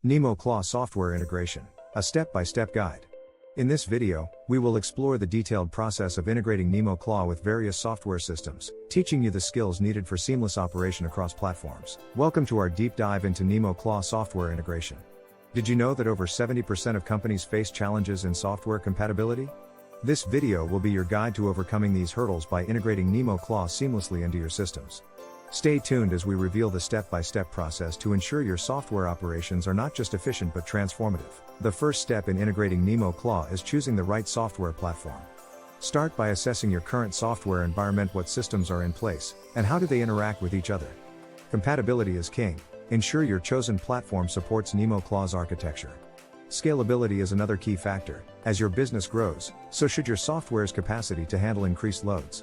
NemoClaw Software Integration, a step-by-step guide. In this video, we will explore the detailed process of integrating NemoClaw with various software systems, teaching you the skills needed for seamless operation across platforms. Welcome to our deep dive into NemoClaw Software Integration. Did you know that over 70% of companies face challenges in software compatibility? This video will be your guide to overcoming these hurdles by integrating NemoClaw seamlessly into your systems. Stay tuned as we reveal the step-by-step process to ensure your software operations are not just efficient but transformative. The first step in integrating NemoClaw is choosing the right software platform. Start by assessing your current software environment, what systems are in place, and how do they interact with each other. Compatibility is king. Ensure your chosen platform supports NemoClaw's architecture. Scalability is another key factor. As your business grows, so should your software's capacity to handle increased loads.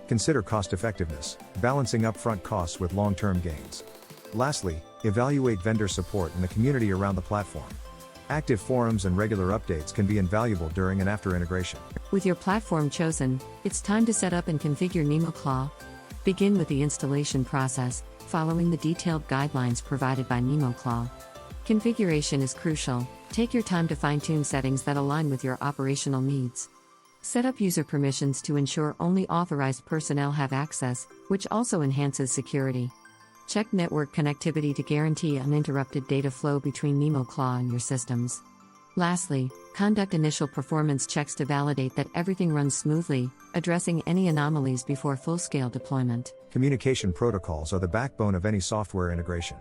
Consider cost-effectiveness, balancing upfront costs with long-term gains. Lastly, evaluate vendor support and the community around the platform. Active forums and regular updates can be invaluable during and after integration. With your platform chosen, it's time to set up and configure NemoClaw. Begin with the installation process, following the detailed guidelines provided by NemoClaw. Configuration is crucial. Take your time to fine-tune settings that align with your operational needs. Set up user permissions to ensure only authorized personnel have access, which also enhances security. Check network connectivity to guarantee uninterrupted data flow between NemoClaw and your systems. Lastly, conduct initial performance checks to validate that everything runs smoothly, addressing any anomalies before full-scale deployment. Communication protocols are the backbone of any software integration.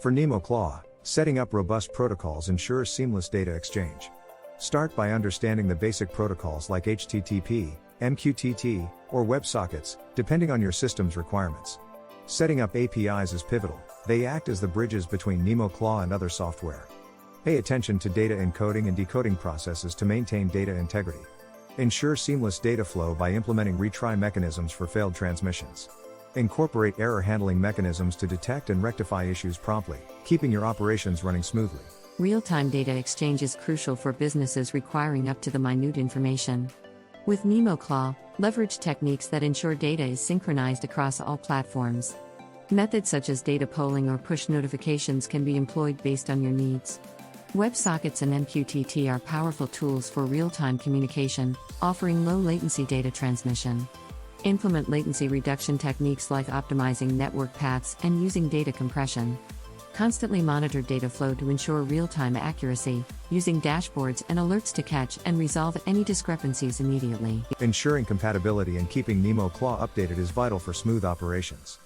For NemoClaw, setting up robust protocols ensures seamless data exchange. Start by understanding the basic protocols like HTTP, MQTT, or WebSockets, depending on your system's requirements. Setting up APIs is pivotal. They act as the bridges between NemoClaw and other software. Pay attention to data encoding and decoding processes to maintain data integrity. Ensure seamless data flow by implementing retry mechanisms for failed transmissions. Incorporate error handling mechanisms to detect and rectify issues promptly, keeping your operations running smoothly. Real-time data exchange is crucial for businesses requiring up-to-the-minute information. With NemoClaw, leverage techniques that ensure data is synchronized across all platforms. Methods such as data polling or push notifications can be employed based on your needs. WebSockets and MQTT are powerful tools for real-time communication, offering low-latency data transmission. Implement latency reduction techniques like optimizing network paths and using data compression. Constantly monitor data flow to ensure real-time accuracy, using dashboards and alerts to catch and resolve any discrepancies immediately. Ensuring compatibility and keeping NemoClaw updated is vital for smooth operations.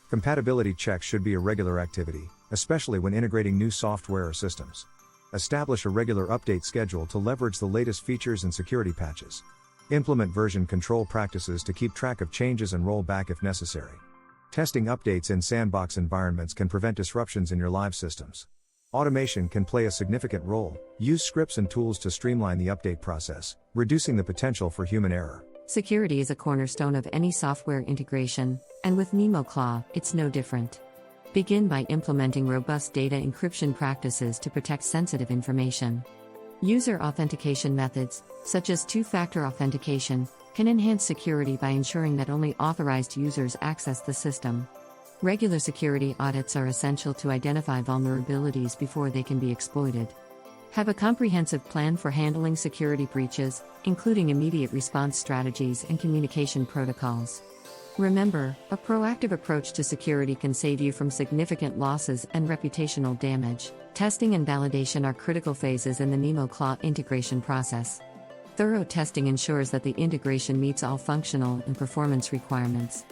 Compatibility checks should be a regular activity, especially when integrating new software or systems. Establish a regular update schedule to leverage the latest features and security patches. Implement version control practices to keep track of changes and roll back if necessary. Testing updates in sandbox environments can prevent disruptions in your live systems. Automation can play a significant role. Use scripts and tools to streamline the update process, reducing the potential for human error. Security is a cornerstone of any software integration, and with NemoClaw, it's no different. Begin by implementing robust data encryption practices to protect sensitive information. User authentication methods, such as two-factor authentication, can enhance security by ensuring that only authorized users access the system. Regular security audits are essential to identify vulnerabilities before they can be exploited. Have a comprehensive plan for handling security breaches, including immediate response strategies and communication protocols. Remember, a proactive approach to security can save you from significant losses and reputational damage. Testing and validation are critical phases in the NemoClaw integration process. Thorough testing ensures that the integration meets all functional and performance requirements.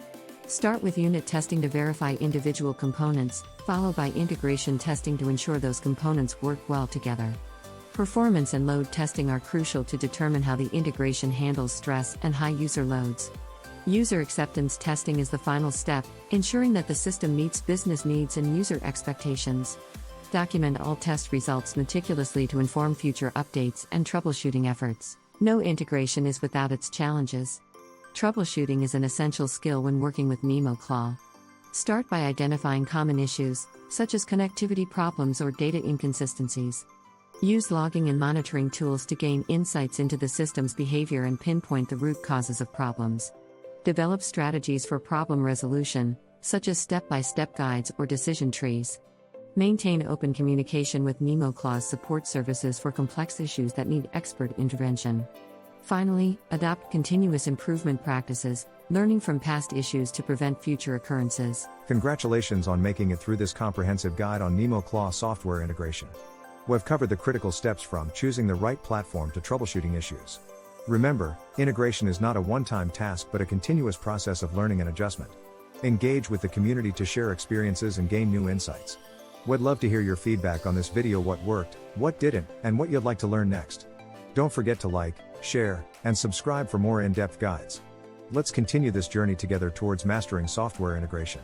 Start with unit testing to verify individual components, followed by integration testing to ensure those components work well together. Performance and load testing are crucial to determine how the integration handles stress and high user loads. User acceptance testing is the final step, ensuring that the system meets business needs and user expectations. Document all test results meticulously to inform future updates and troubleshooting efforts. No integration is without its challenges. Troubleshooting is an essential skill when working with NemoClaw. Start by identifying common issues, such as connectivity problems or data inconsistencies. Use logging and monitoring tools to gain insights into the system's behavior and pinpoint the root causes of problems. Develop strategies for problem resolution, such as step-by-step guides or decision trees. Maintain open communication with NemoClaw's support services for complex issues that need expert intervention. Finally, adopt continuous improvement practices, learning from past issues to prevent future occurrences. Congratulations on making it through this comprehensive guide on NemoClaw Software Integration. We've covered the critical steps from choosing the right platform to troubleshooting issues. Remember, integration is not a one-time task but a continuous process of learning and adjustment. Engage with the community to share experiences and gain new insights. We'd love to hear your feedback on this video: what worked, what didn't, and what you'd like to learn next. Don't forget to like, share, and subscribe for more in-depth guides. Let's continue this journey together towards mastering software integration.